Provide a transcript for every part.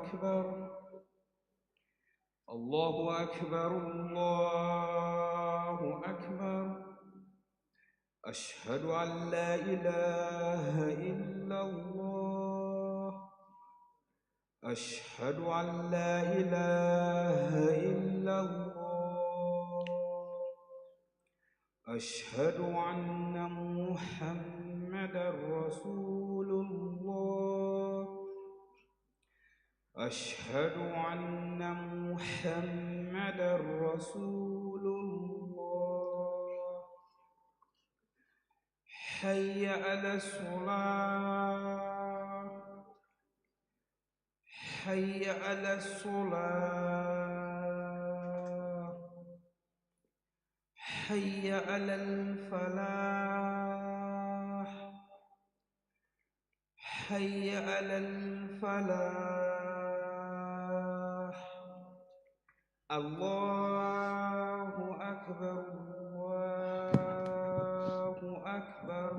أكبر الله أكبر الله أكبر أشهد أن لا إله إلا الله أشهد أن لا إله إلا الله أشهد أن محمدا رسول الله أشهد أن محمدا رسول الله حي على الصلاة حي على الصلاة حي على الفلاح حي على الفلاح الله أكبر الله أكبر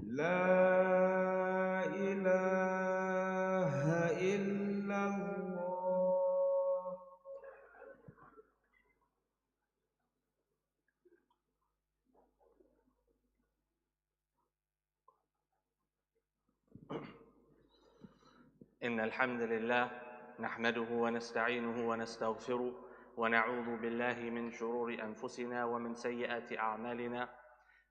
لا إله إلا الله. إن الحمد لله نحمده ونستعينه ونستغفره ونعوذ بالله من شرور أنفسنا ومن سيئات أعمالنا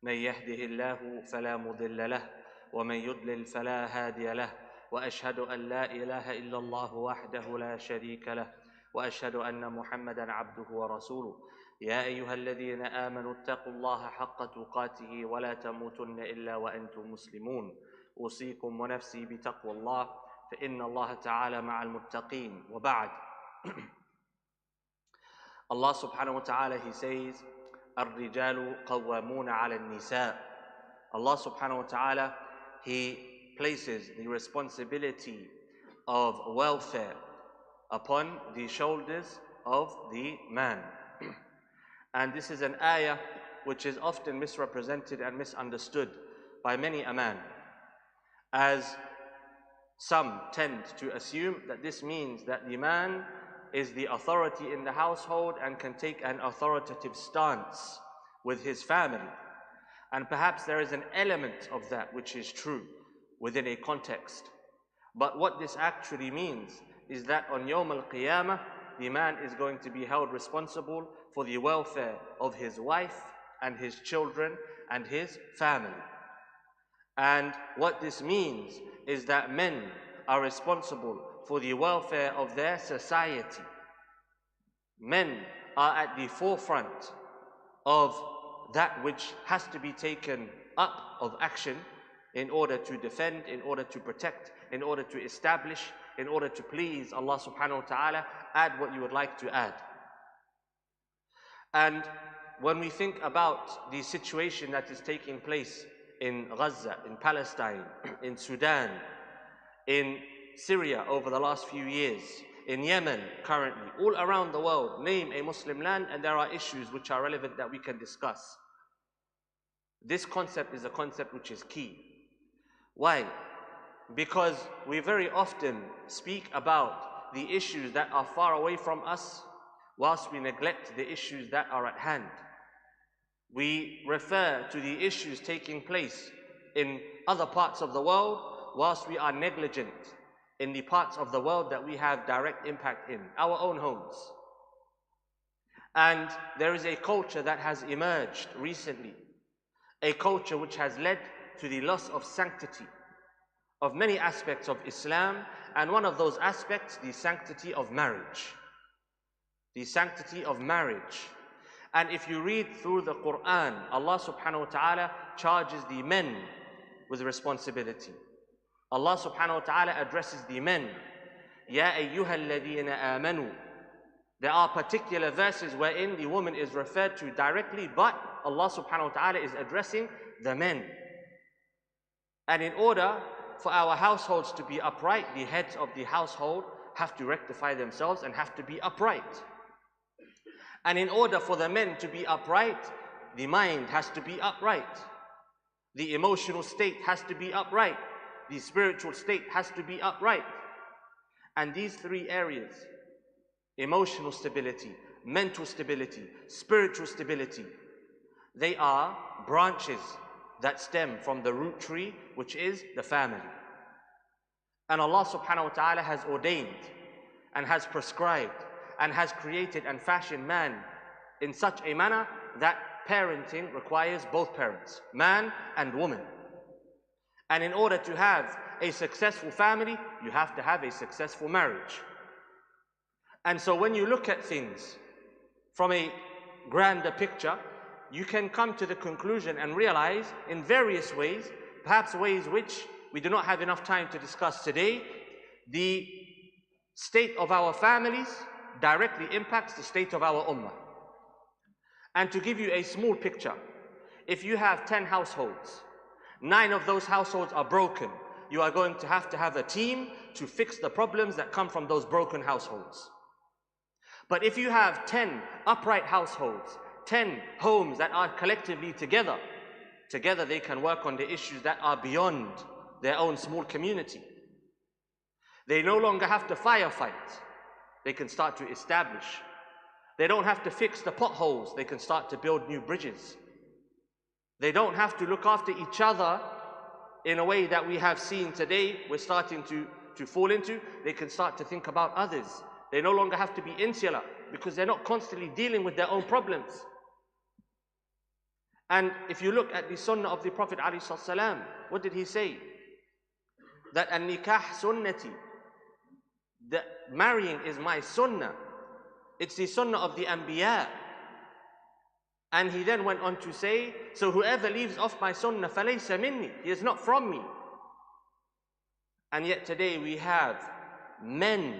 من يهده الله فلا مضل له ومن يضلل فلا هادي له وأشهد أن لا إله إلا الله وحده لا شريك له وأشهد أن محمدا عبده ورسوله يا أيها الذين آمنوا اتقوا الله حق تقاته ولا تموتن إلا وأنتم مسلمون أوصيكم ونفسي بتقوى الله فإن الله تعالى مع المتقين وبعد. Allah subhanahu wa ta'ala, he says, الرجال قوامون على النساء. Allah subhanahu wa ta'ala, he places the responsibility of welfare upon the shoulders of the man. And this is an ayah which is often misrepresented and misunderstood by many a man, as some tend to assume that this means that the man is the authority in the household and can take an authoritative stance with his family. And perhaps there is an element of that which is true within a context. But what this actually means is that on Yawm al-Qiyamah, the man is going to be held responsible for the welfare of his wife and his children and his family. And what this means is that men are responsible for the welfare of their society. Men are at the forefront of that which has to be taken up of action in order to defend, in order to protect, in order to establish, in order to please Allah subhanahu wa ta'ala. Add what you would like to add. And when we think about the situation that is taking place in Gaza, in Palestine, in Sudan, in Syria over the last few years, in Yemen currently, all around the world, name a Muslim land and there are issues which are relevant that we can discuss. This concept is a concept which is key. Why? Because we very often speak about the issues that are far away from us whilst we neglect the issues that are at hand. We refer to the issues taking place in other parts of the world whilst we are negligent in the parts of the world that we have direct impact in, our own homes. And there is a culture that has emerged recently, a culture which has led to the loss of sanctity of many aspects of Islam, and one of those aspects, the sanctity of marriage. The sanctity of marriage. And if you read through the Quran, Allah subhanahu wa ta'ala charges the men with responsibility. Allah subhanahu wa ta'ala addresses the men. Ya ayyuhal ladhina amanu. There are particular verses wherein the woman is referred to directly, but Allah subhanahu wa ta'ala is addressing the men. And in order for our households to be upright, the heads of the household have to rectify themselves and have to be upright. And in order for the men to be upright, the mind has to be upright. The emotional state has to be upright. The spiritual state has to be upright. And these three areas, emotional stability, mental stability, spiritual stability, they are branches that stem from the root tree, which is the family. And Allah subhanahu wa ta'ala has ordained and has prescribed and has created and fashioned man in such a manner that parenting requires both parents, man and woman. And in order to have a successful family, you have to have a successful marriage. And so when you look at things from a grander picture, you can come to the conclusion and realize in various ways, perhaps ways which we do not have enough time to discuss today, the state of our families directly impacts the state of our ummah. And to give you a small picture, if you have 10 households, 9 of those households are broken, you are going to have a team to fix the problems that come from those broken households. But if you have 10 upright households, 10 homes that are collectively together they can work on the issues that are beyond their own small community. They no longer have to firefight. They can start to establish. They don't have to fix the potholes. They can start to build new bridges. They don't have to look after each other in a way that we have seen today we're starting to fall into. They can start to think about others. They no longer have to be insular because they're not constantly dealing with their own problems. And if you look at the sunnah of the Prophet ﷺ, what did he say? That an-nikah sunnati, that marrying is my sunnah. It's the sunnah of the anbiya. And he then went on to say, so whoever leaves off my sunnah, falaysa minni, he is not from me. And yet today we have men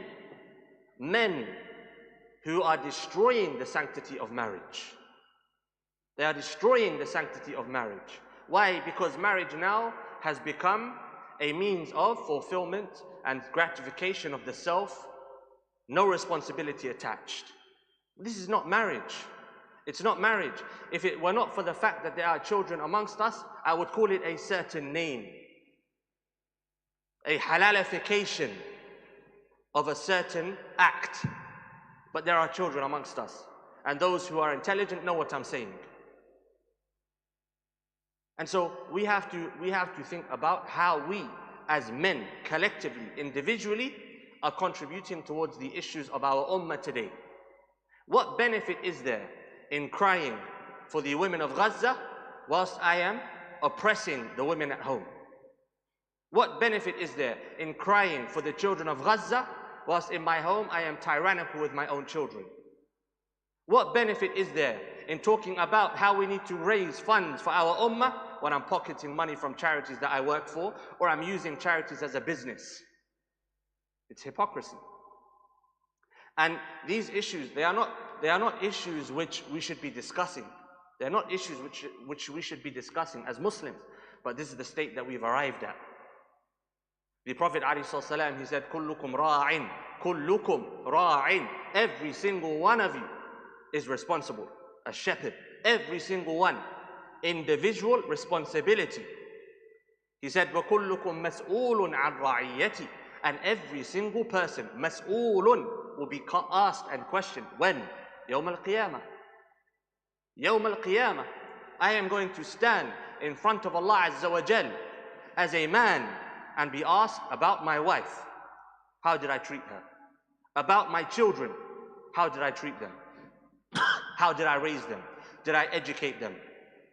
who are destroying the sanctity of marriage. They are destroying the sanctity of marriage. Why? Because marriage now has become a means of fulfillment and gratification of the self, no responsibility attached. This is not marriage. It's not marriage. If it were not for the fact that there are children amongst us, I would call it a certain name. A halalification of a certain act. But there are children amongst us. And those who are intelligent know what I'm saying. And so we have to think about how we as men, collectively, individually, are contributing towards the issues of our ummah today. What benefit is there in crying for the women of Gaza whilst I am oppressing the women at home? What benefit is there in crying for the children of Gaza whilst in my home I am tyrannical with my own children? What benefit is there in talking about how we need to raise funds for our ummah when I'm pocketing money from charities that I work for, or I'm using charities as a business? It's hypocrisy. And these issues, they are not issues which we should be discussing. They're not issues which we should be discussing as Muslims. But this is the state that we've arrived at. The Prophet ﷺ, he said, "Kullukum ra'in, kullukum ra'in." Every single one of you is responsible. A shepherd. Every single one. Individual responsibility. He said, وَكُلُّكُمْ مَسْئُولٌ عَنْ رَعِيَّتِي. And every single person, mas'ulun, will be asked and questioned. When? Yawm al-Qiyamah. Yawm al-Qiyamah. I am going to stand in front of Allah Azza wa Jal as a man and be asked about my wife. How did I treat her? About my children. How did I treat them? How did I raise them? Did I educate them?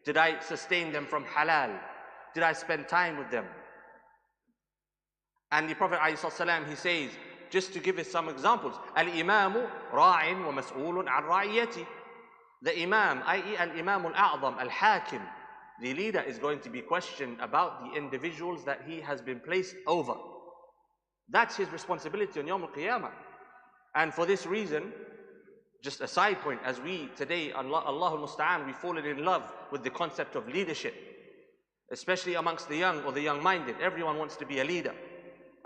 Did I sustain them from halal? Did I spend time with them? And the Prophet ﷺ, he says, just to give us some examples, Al-Imamu ra'in wa mas'ulun an ra'iyati. The Imam, i.e. Al-Imam al-A'zam, Al-Hakim, the leader, is going to be questioned about the individuals that he has been placed over. That's his responsibility on Yawm al-Qiyamah. And for this reason, just a side point, as we today, Allahul Musta'an, we've fallen in love with the concept of leadership, especially amongst the young or the young-minded. Everyone wants to be a leader.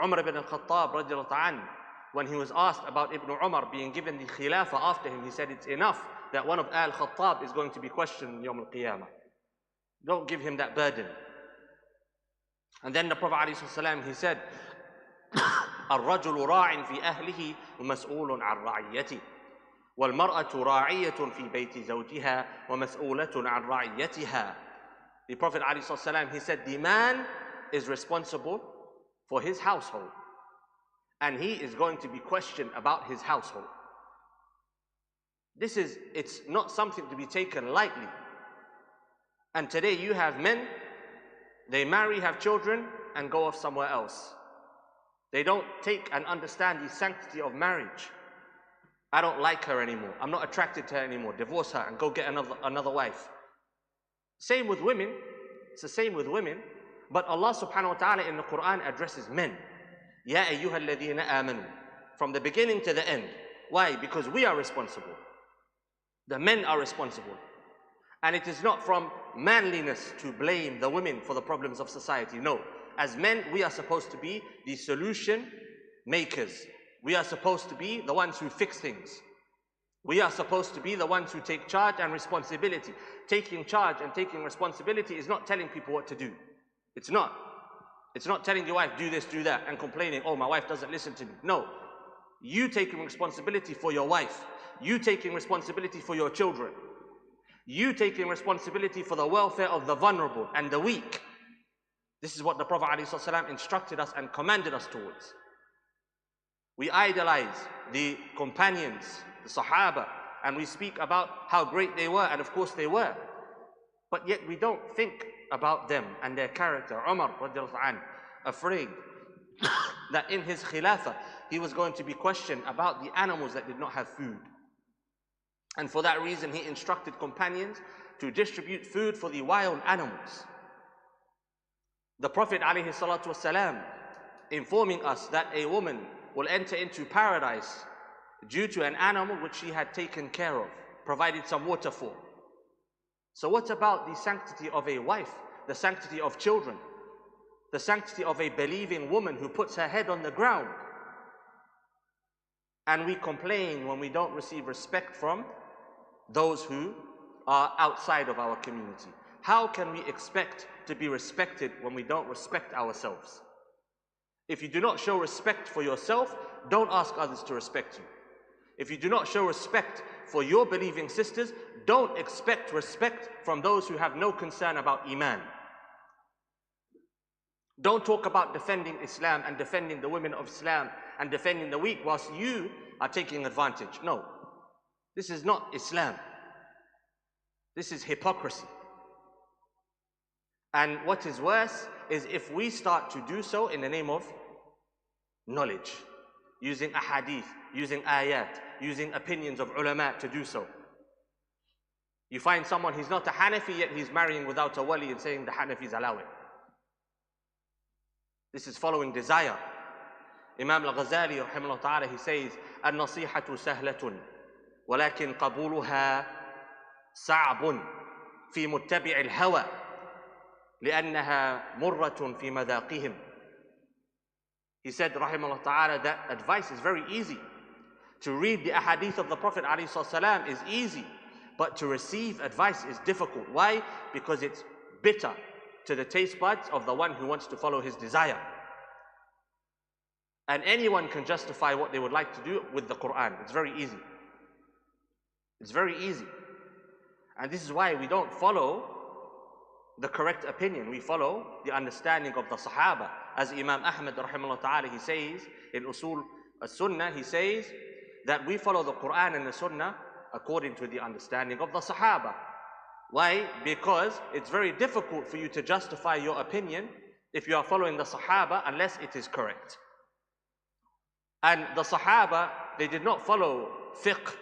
Umar ibn al-Khattab, radiallahu ta'ala, when he was asked about Ibn Umar being given the khilafah after him, he said it's enough that one of al-Khattab is going to be questioned in Yawm al-Qiyamah. Don't give him that burden. And then the Prophet ﷺ, he said, الرجل راع في أهله ومسؤول عن رعيته والمرأة راعية في بيت زوجها ومسؤولة عن رعيتها. The Prophet ﷺ, he said, the man is responsible for his household and he is going to be questioned about his household. It's not something to be taken lightly. And today you have men, they marry, have children, and go off somewhere else. They don't take and understand the sanctity of marriage. I don't like her anymore. I'm not attracted to her anymore. Divorce her and go get another wife. Same with women. It's the same with women. But Allah subhanahu wa ta'ala in the Quran addresses men. Ya ayyuha alladhina amanu. From the beginning to the end. Why? Because we are responsible. The men are responsible. And it is not from manliness to blame the women for the problems of society. No. As men, we are supposed to be the solution makers. We are supposed to be the ones who fix things. We are supposed to be the ones who take charge and responsibility. Taking charge and taking responsibility is not telling people what to do. It's not. It's not telling your wife, do this, do that, and complaining, oh, my wife doesn't listen to me. No. You taking responsibility for your wife. You taking responsibility for your children. You taking responsibility for the welfare of the vulnerable and the weak. This is what the Prophet ﷺ instructed us and commanded us towards. We idolize the companions, the Sahaba, and we speak about how great they were, and of course they were. But yet we don't think about them and their character. Umar, afraid that in his khilafah, he was going to be questioned about the animals that did not have food. And for that reason, he instructed companions to distribute food for the wild animals. The Prophet ﷺ informing us that a woman will enter into paradise due to an animal which she had taken care of, provided some water for. So what about the sanctity of a wife, the sanctity of children, the sanctity of a believing woman who puts her head on the ground? And we complain when we don't receive respect from those who are outside of our community. How can we expect to be respected when we don't respect ourselves? If you do not show respect for yourself, don't ask others to respect you. If you do not show respect for your believing sisters, don't expect respect from those who have no concern about Iman. Don't talk about defending Islam and defending the women of Islam and defending the weak whilst you are taking advantage. No, this is not Islam. This is hypocrisy. And what is worse is if we start to do so in the name of knowledge, using ahadith, using ayat, using opinions of ulama to do so. You find someone, he's not a Hanafi, yet he's marrying without a wali and saying the Hanafis allow it. This is following desire. Imam al-Ghazali, rahimahullah ta'ala, he says, النصيحة سهلة ولكن قبولها صعب في متبع الهوى لأنها مرة في مذاقهم. He said, rahimahullah ta'ala, that advice is very easy. To read the ahadith of the Prophet ﷺ is easy, but to receive advice is difficult. Why? Because it's bitter to the taste buds of the one who wants to follow his desire. And anyone can justify what they would like to do with the Quran. It's very easy. It's very easy. And this is why we don't follow the correct opinion. We follow the understanding of the Sahaba. As Imam Ahmad rahimahullah ta'ala, he says in Usul al-Sunnah, he says that we follow the Quran and the Sunnah according to the understanding of the Sahaba. Why? Because it's very difficult for you to justify your opinion if you are following the Sahaba unless it is correct. And the Sahaba, they did not follow fiqh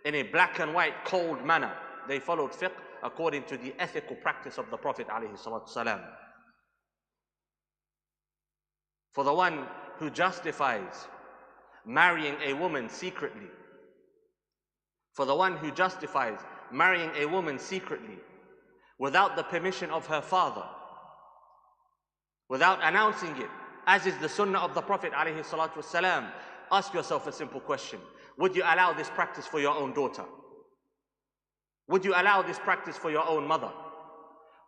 in a black and white, cold manner. They followed fiqh according to the ethical practice of the Prophet ﷺ. For the one who justifies marrying a woman secretly, for the one who justifies marrying a woman secretly without the permission of her father, without announcing it, as is the sunnah of the Prophet ﷺ, ask yourself a simple question. Would you allow this practice for your own daughter? Would you allow this practice for your own mother?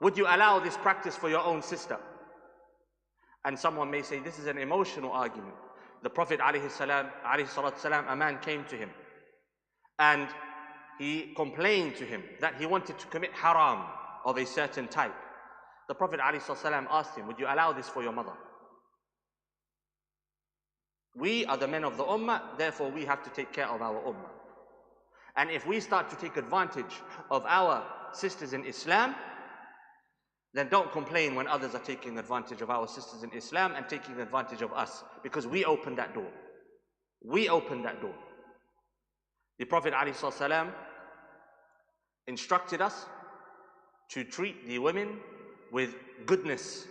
Would you allow this practice for your own sister? And someone may say, this is an emotional argument. The Prophet ﷺ, a man came to him and he complained to him that he wanted to commit haram of a certain type. The Prophet ﷺ asked him, would you allow this for your mother? We are the men of the ummah, therefore we have to take care of our ummah. And if we start to take advantage of our sisters in Islam, then don't complain when others are taking advantage of our sisters in Islam and taking advantage of us, because we opened that door. We opened that door. The Prophet ﷺ instructed us to treat the women with goodness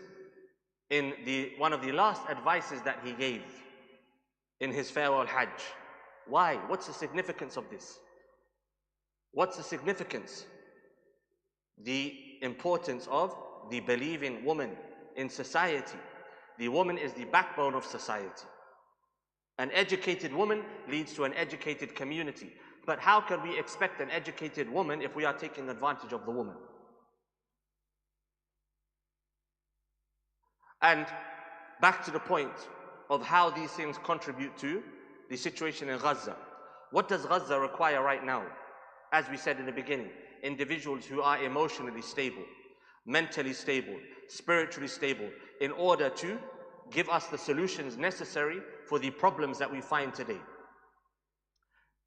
in one of the last advices that he gave in his farewell Hajj. Why? What's the significance of this? What's the significance? The importance of the believing woman in society. The woman is the backbone of society. An educated woman leads to an educated community. But how can we expect an educated woman if we are taking advantage of the woman? And back to the point of how these things contribute to the situation in Gaza. What does Gaza require right now? As we said in the beginning, individuals who are emotionally stable, mentally stable, spiritually stable, in order to give us the solutions necessary for the problems that we find today.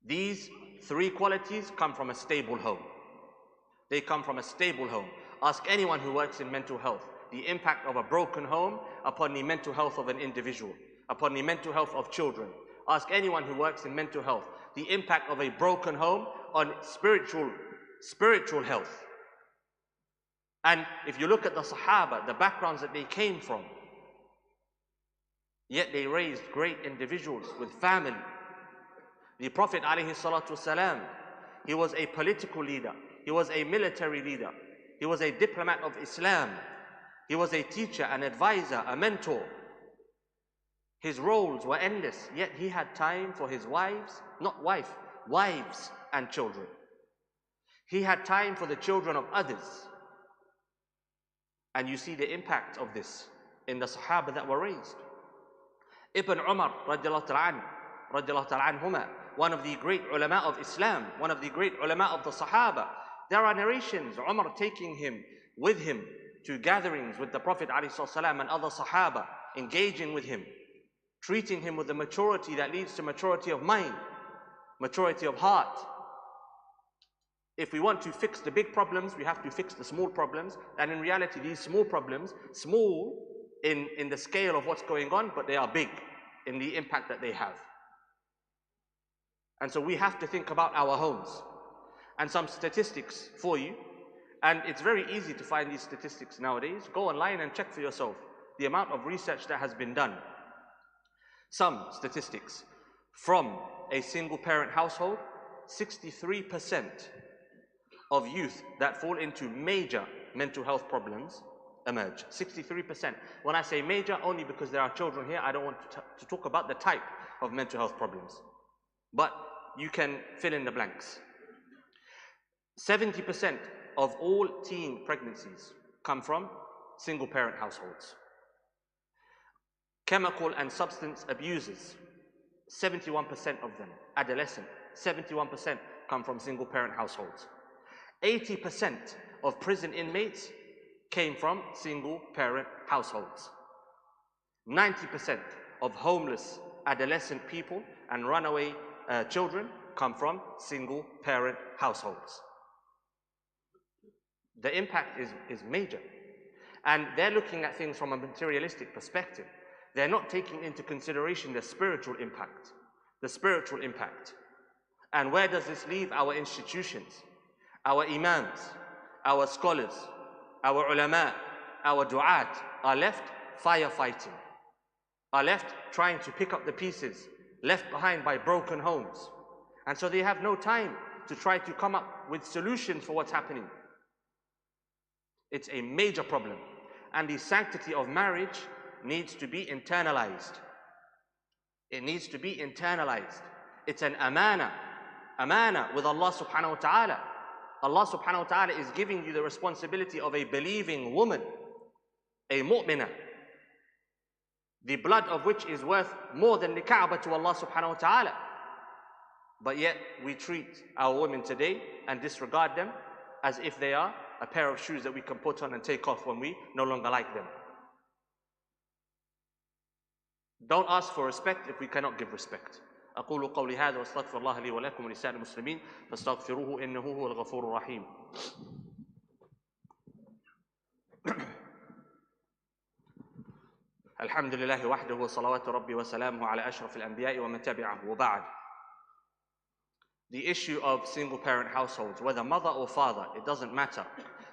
These three qualities come from a stable home. They come from a stable home. Ask anyone who works in mental health the impact of a broken home upon the mental health of an individual, upon the mental health of children. Ask anyone who works in mental health the impact of a broken home on spiritual health. And if you look at the Sahaba, the backgrounds that they came from, yet they raised great individuals with family. The Prophet ﷺ, he was a political leader, he was a military leader, he was a diplomat of Islam, he was a teacher, an advisor, a mentor. His roles were endless, yet he had time for his wives and children. He had time for the children of others. And you see the impact of this in the Sahaba that were raised. Ibn Umar radiallahu ta'ala anhuma, one of the great ulama of Islam, one of the great ulama of the Sahaba. There are narrations, Umar taking him with him to gatherings with the Prophet ﷺ and other Sahaba, engaging with him, treating him with the maturity that leads to maturity of mind, maturity of heart. If we want to fix the big problems, we have to fix the small problems. And in reality, these small problems, small in the scale of what's going on, but they are big in the impact that they have. And so we have to think about our homes. And some statistics for you. And it's very easy to find these statistics nowadays. Go online and check for yourself the amount of research that has been done. Some statistics. From a single parent household, 63% of youth that fall into major mental health problems emerge. 63%. When I say major, only because there are children here, I don't want to talk about the type of mental health problems. But you can fill in the blanks. 70% of all teen pregnancies come from single parent households. Chemical and substance abusers, 71% of them, adolescent, 71% come from single parent households. 80% of prison inmates came from single parent households. 90% of homeless adolescent people and runaway children come from single parent households. The impact is major. And they're looking at things from a materialistic perspective. They're not taking into consideration the spiritual impact. The spiritual impact. And where does this leave our institutions? Our imams, our scholars, our ulama, our du'at are left firefighting, are left trying to pick up the pieces left behind by broken homes. And so they have no time to try to come up with solutions for what's happening. It's a major problem. And the sanctity of marriage needs to be internalized. It needs to be internalized. It's an amana with Allah subhanahu wa ta'ala. Allah subhanahu wa ta'ala is giving you the responsibility of a believing woman, a mu'mina. the blood of which is worth more than the Kaaba to Allah subhanahu wa ta'ala. But yet we treat our women today and disregard them as if they are a pair of shoes that we can put on and take off when we no longer like them. Don't ask for respect if we cannot give respect. أقول قولي هذا واستغفر الله لي ولكم ولسائر المسلمين فاستغفروه إنه هو الغفور الرحيم. الحمد لله وحده وصلوات ربي وسلامه على أشرف الأنبياء ومن تبعه وبعد. The issue of single parent households, whether mother or father, it doesn't matter.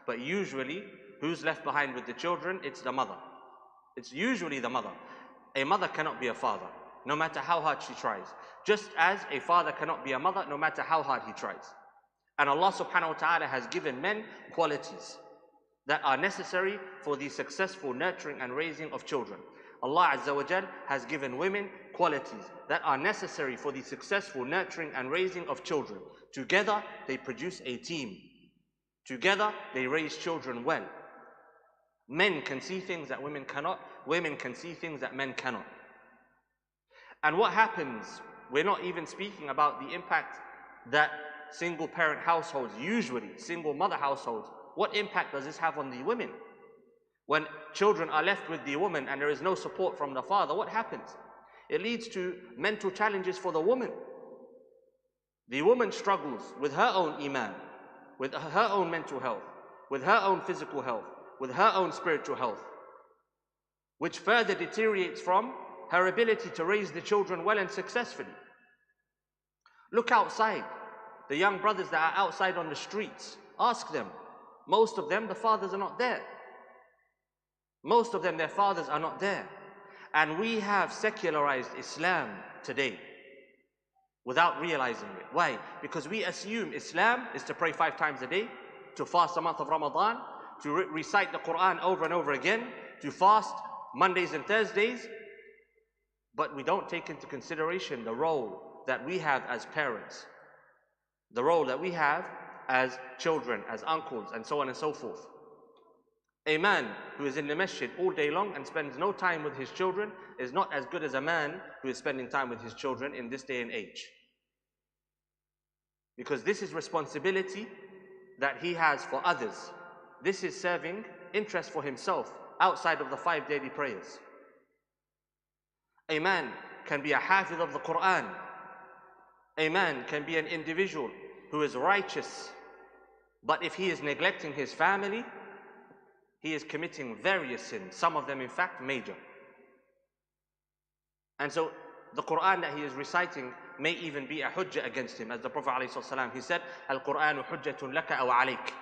But usually, who's left behind with the children? It's the mother. It's usually the mother. A mother cannot be a father, no matter how hard she tries. Just as a father cannot be a mother, no matter how hard he tries. And Allah subhanahu wa ta'ala has given men qualities that are necessary for the successful nurturing and raising of children. Allah Azza wa Jal has given women qualities that are necessary for the successful nurturing and raising of children. Together, they produce a team. Together, they raise children well. Men can see things that women cannot. Women can see things that men cannot. And what happens, we're not even speaking about the impact that single parent households, usually single mother households, what impact does this have on the women? When children are left with the woman and there is no support from the father, what happens? It leads to mental challenges for the woman. The woman struggles with her own iman, with her own mental health, with her own physical health, with her own spiritual health, which further deteriorates from her ability to raise the children well and successfully. Look outside. The young brothers that are outside on the streets, ask them. Most of them, the fathers are not there. Most of them, their fathers are not there. And we have secularized Islam today without realizing it. Why? Because we assume Islam is to pray 5 times a day, to fast the month of Ramadan, to recite the Quran over and over again, to fast Mondays and Thursdays. But we don't take into consideration the role that we have as parents, the role that we have as children, as uncles, and so on and so forth. A man who is in the masjid all day long and spends no time with his children is not as good as a man who is spending time with his children in this day and age. Because this is responsibility that he has for others. This is serving interest for himself outside of the 5 daily prayers. A man can be a hafiz of the Quran. A man can be an individual who is righteous. But if he is neglecting his family, he is committing various sins, some of them in fact major. And so the Quran that he is reciting may even be a hujjah against him. As the Prophet ﷺ, he said, Al-Qur'anu hujjatun laka aw alayk.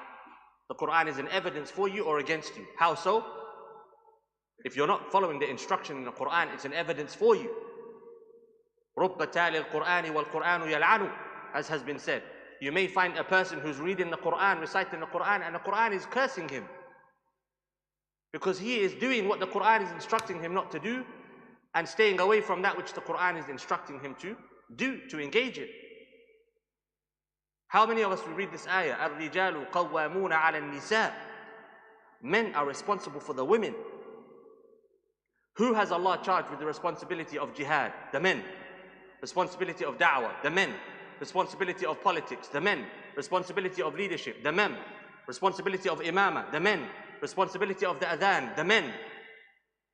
The Quran is an evidence for you or against you. How so? If you're not following the instruction in the Quran, it's an evidence for you. رُبَّ تَالِ الْقُرْآنِ وَالْقُرْآنُ يَلْعَنُ, as has been said. You may find a person who's reading the Quran, reciting the Quran, and the Quran is cursing him. Because he is doing what the Quran is instructing him not to do, and staying away from that which the Quran is instructing him to do, to engage in. How many of us will read this ayah? الرِّجَالُ قَوَّامُونَ عَلَى النِّسَاءِ. Men are responsible for the women. Who has Allah charged with the responsibility of jihad? The men. Responsibility of da'wah? The men. Responsibility of politics? The men. Responsibility of leadership? The men. Responsibility of imamah? The men. Responsibility of the adhan? The men.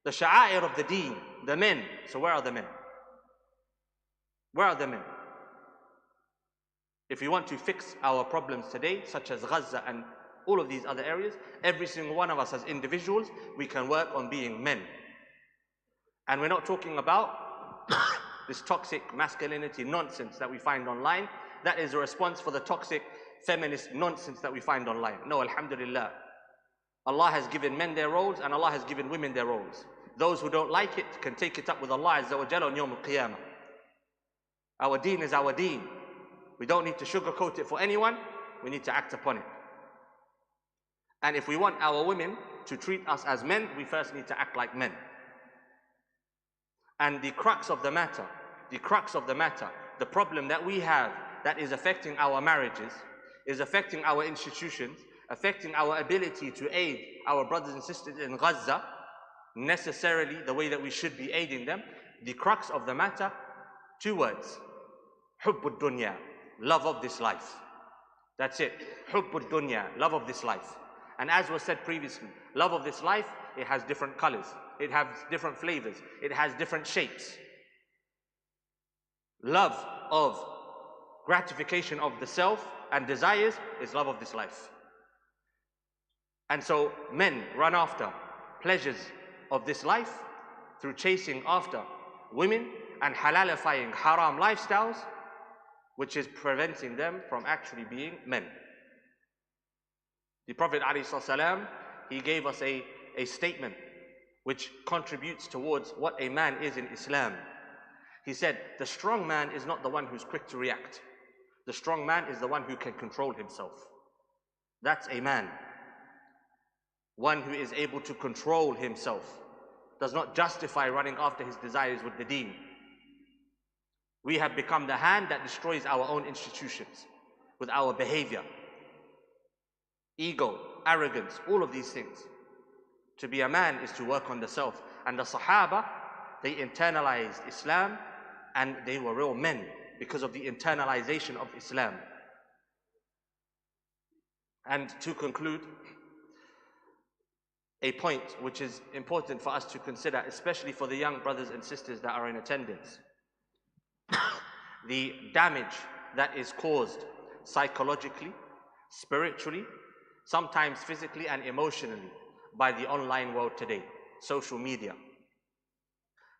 The sha'air of the deen? The men. So where are the men? Where are the men? If we want to fix our problems today, such as Gaza and all of these other areas, every single one of us as individuals, we can work on being men. And we're not talking about this toxic masculinity nonsense that we find online. That is a response for the toxic feminist nonsense that we find online. No, alhamdulillah. Allah has given men their roles and Allah has given women their roles. Those who don't like it can take it up with Allah Azza wa Jalla on Yawm al-Qiyamah. Our deen is our deen. We don't need to sugarcoat it for anyone. We need to act upon it. And if we want our women to treat us as men, we first need to act like men. And the crux of the matter, the problem that we have that is affecting our marriages, is affecting our institutions, affecting our ability to aid our brothers and sisters in Gaza, necessarily the way that we should be aiding them. The crux of the matter, 2 words. Hubbud dunya, love of this life. That's it. Hubbud dunya, love of this life. And as was said previously, love of this life, it has different colors. It has different flavors. It has different shapes. Love of gratification of the self and desires is love of this life. And so men run after pleasures of this life through chasing after women and halalifying haram lifestyles, which is preventing them from actually being men. The Prophet ﷺ, he gave us a statement which contributes towards what a man is in Islam. He said, the strong man is not the one who's quick to react. The strong man is the one who can control himself. That's a man. One who is able to control himself, does not justify running after his desires with the deen. We have become the hand that destroys our own institutions with our behavior. Ego, arrogance, all of these things. To be a man is to work on the self. And the Sahaba, they internalized Islam and they were real men because of the internalization of Islam. And to conclude, a point which is important for us to consider, especially for the young brothers and sisters that are in attendance. The damage that is caused psychologically, spiritually, sometimes physically and emotionally by the online world today, social media.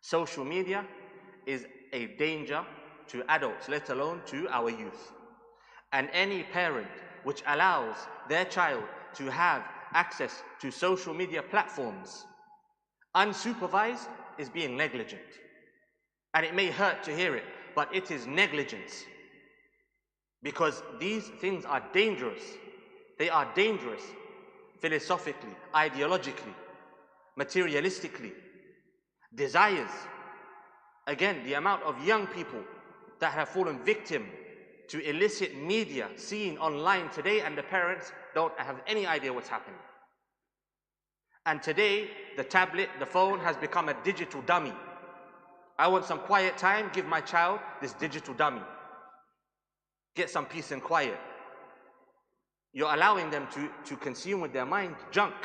Social media is a danger to adults, let alone to our youth. And any parent which allows their child to have access to social media platforms unsupervised is being negligent. And it may hurt to hear it, but it is negligence. Because these things are dangerous. They are dangerous philosophically, ideologically, materialistically. Desires. Again, the amount of young people that have fallen victim to illicit media seen online today, and the parents don't have any idea what's happening. And today, the tablet, the phone has become a digital dummy. I want some quiet time, give my child this digital dummy. Get some peace and quiet. You're allowing them to consume with their mind junk.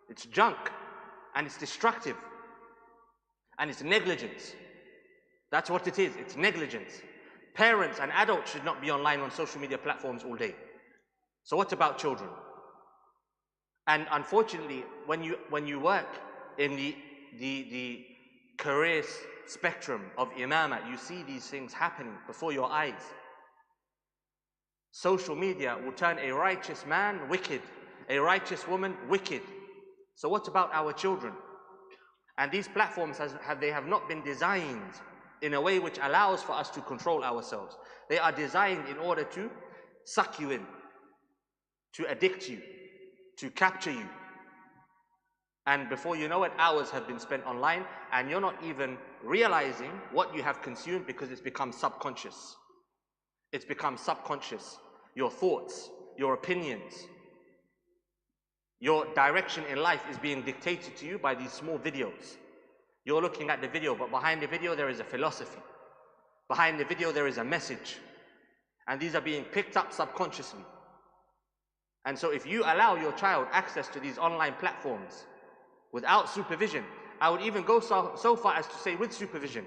It's junk, and it's destructive, and it's negligence. That's what it is, it's negligence. Parents and adults should not be online on social media platforms all day. So what about children? And unfortunately, when you work in the career spectrum of imamah, you see these things happening before your eyes. Social media will turn a righteous man wicked, a righteous woman wicked. So what about our children? And these platforms they have not been designed in a way which allows for us to control ourselves. They are designed in order to suck you in, to addict you, to capture you. And before you know it, hours have been spent online and you're not even realizing what you have consumed because it's become subconscious. It's become subconscious. Your thoughts, your opinions, your direction in life is being dictated to you by these small videos. You're looking at the video, but behind the video there is a philosophy. Behind the video there is a message. And these are being picked up subconsciously. And so if you allow your child access to these online platforms without supervision, I would even go so far as to say with supervision.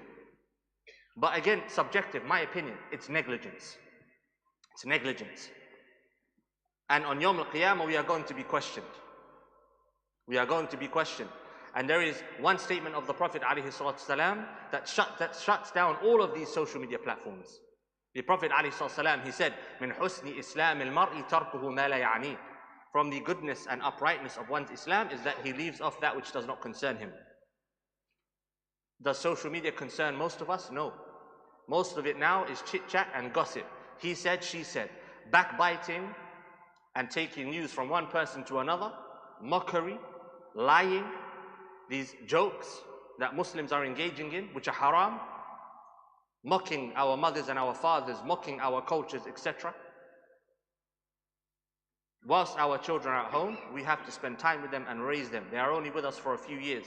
But again, subjective, my opinion, it's negligence. It's negligence. And on Yawm al-Qiyamah we are going to be questioned. We are going to be questioned. And there is one statement of the Prophet ﷺ that shuts down all of these social media platforms. The Prophet ﷺ, he said, "Min husni Islam al-mar'i tarkuhu ma la ya'ni." From the goodness and uprightness of one's Islam is that he leaves off that which does not concern him. Does social media concern most of us? No. Most of it now is chit-chat and gossip. He said, she said. Backbiting and taking news from one person to another. Mockery, lying, these jokes that Muslims are engaging in, which are haram. Mocking our mothers and our fathers, mocking our cultures, etc. Whilst our children are at home, we have to spend time with them and raise them. They are only with us for a few years.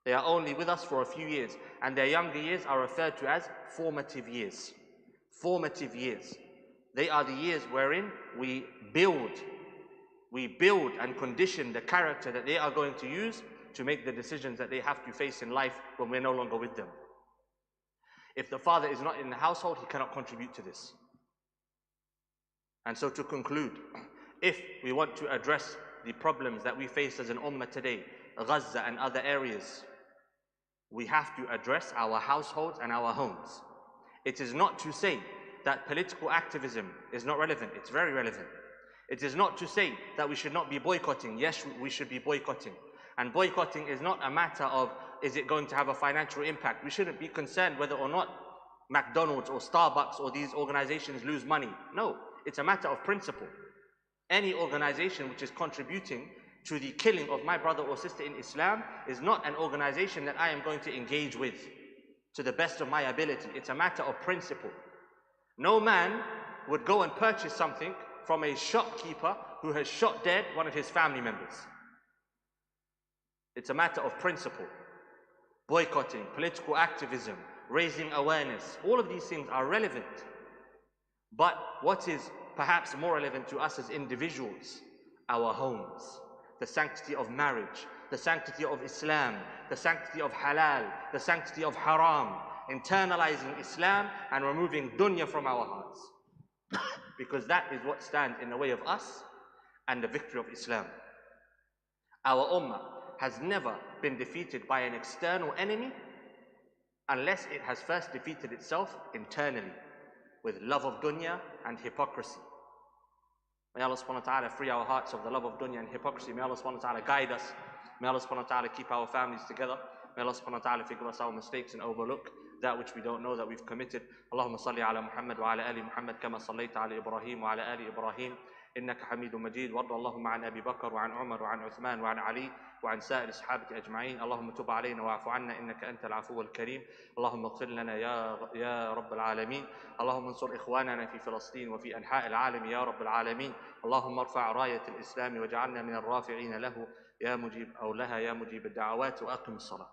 They are only with us for a few years. And their younger years are referred to as formative years. Formative years. They are the years wherein we build and condition the character that they are going to use to make the decisions that they have to face in life when we're no longer with them. If the father is not in the household, he cannot contribute to this. And so to conclude, if we want to address the problems that we face as an ummah today, Gaza and other areas, we have to address our households and our homes. It is not to say that political activism is not relevant. It's very relevant. It is not to say that we should not be boycotting. Yes, we should be boycotting. And boycotting is not a matter of, is it going to have a financial impact? We shouldn't be concerned whether or not McDonald's or Starbucks or these organizations lose money. No, it's a matter of principle. Any organization which is contributing to the killing of my brother or sister in Islam is not an organization that I am going to engage with to the best of my ability. It's a matter of principle. No man would go and purchase something from a shopkeeper who has shot dead one of his family members. It's a matter of principle. Boycotting, political activism, raising awareness, all of these things are relevant. But what is perhaps more relevant to us as individuals? Our homes, the sanctity of marriage, the sanctity of Islam, the sanctity of halal, the sanctity of haram, internalizing Islam and removing dunya from our hearts. Because that is what stands in the way of us and the victory of Islam. Our ummah has never been defeated by an external enemy unless it has first defeated itself internally with love of dunya and hypocrisy. May Allah subhanahu wa ta'ala free our hearts of the love of dunya and hypocrisy. May Allah subhanahu wa ta'ala guide us. May Allah subhanahu wa ta'ala keep our families together. May Allah subhanahu wa ta'ala forgive us our mistakes and overlook that which we don't know that we've committed. Allahumma salli ala Muhammad wa ala ali Muhammad kama sallaita ala Ibrahim wa ala ali Ibrahim إنك حميد مجيد. وارض اللهم عن أبي بكر وعن عمر وعن عثمان وعن علي وعن سائر الصحابة أجمعين. اللهم تب علينا واعف عنا إنك أنت العفو الكريم. اللهم اغفر لنا يا رب العالمين. اللهم انصر إخواننا في فلسطين وفي أنحاء العالم يا رب العالمين. اللهم ارفع راية الإسلام واجعلنا من الرافعين له يا مجيب أو لها يا مجيب الدعوات وأقم الصلاة.